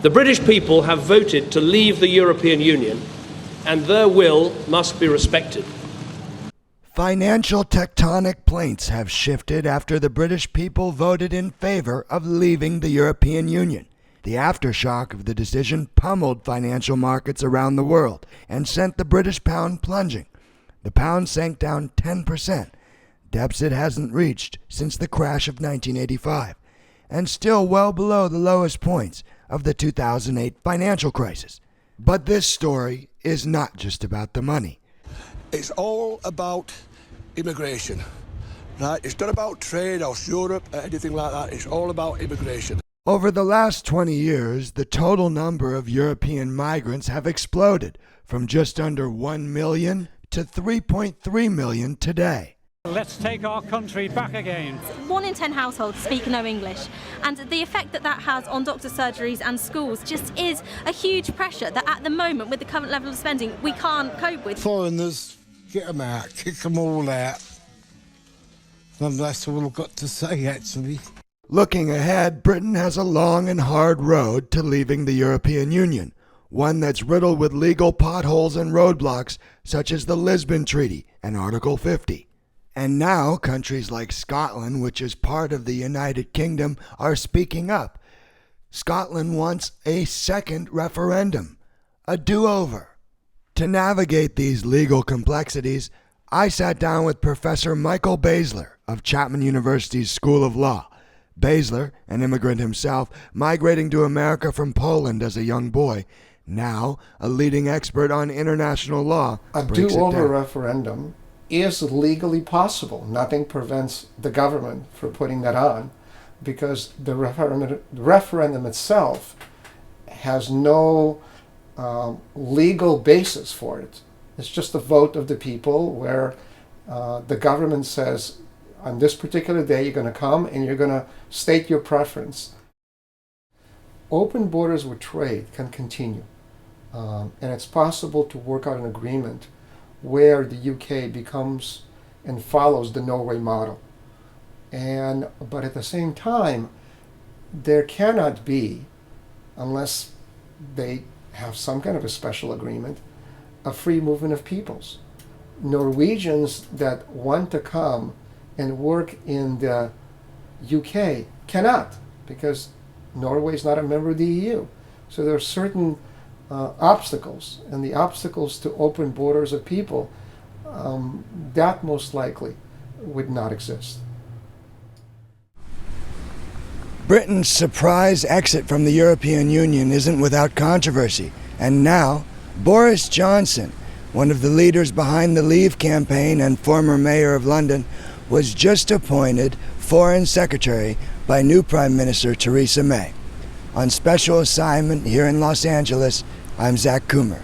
The British people have voted to leave the European Union, and their will must be respected. Financial tectonic plates have shifted after the British people voted in favor of leaving the European Union. The aftershock of the decision pummeled financial markets around the world and sent the British pound plunging. The pound sank down 10%. Deficit hasn't reached since the crash of 1985, and still well below the lowest points of the 2008 financial crisis. But this story is not just about the money. It's all about immigration, right? It's not about trade or Europe or anything like that. It's all about immigration. Over the last 20 years, the total number of European migrants have exploded from just under 1 million to 3.3 million today. Let's take our country back again. 1 in 10 households speak no English, and the effect that has on doctor surgeries and schools just is a huge pressure that at the moment, with the current level of spending, we can't cope with. Foreigners, get them out, kick them all out. And that's all I've got to say, actually. Looking ahead, Britain has a long and hard road to leaving the European Union, one that's riddled with legal potholes and roadblocks such as the Lisbon Treaty and Article 50. And now countries like Scotland, which is part of the United Kingdom, are speaking up. Scotland wants a second referendum, a do-over. To navigate these legal complexities, I sat down with Professor Michael Basler of Chapman University's School of Law. Basler, an immigrant himself, migrating to America from Poland as a young boy, now a leading expert on international law. A do-over referendum is legally possible. Nothing prevents the government from putting that on, because the referendum itself has no legal basis for it. It's just a vote of the people where the government says, on this particular day you're going to come and you're going to state your preference. Open borders with trade can continue, and it's possible to work out an agreement where the UK becomes and follows the Norway model. But at the same time, there cannot be, unless they have some kind of a special agreement, a free movement of peoples. Norwegians that want to come and work in the UK cannot, because Norway is not a member of the EU. So there are certain obstacles, and the obstacles to open borders of people, that most likely would not exist. Britain's surprise exit from the European Union isn't without controversy, and now Boris Johnson, one of the leaders behind the Leave campaign and former mayor of London, was just appointed Foreign Secretary by new Prime Minister Theresa May. On special assignment here in Los Angeles, I'm Zach Coomer.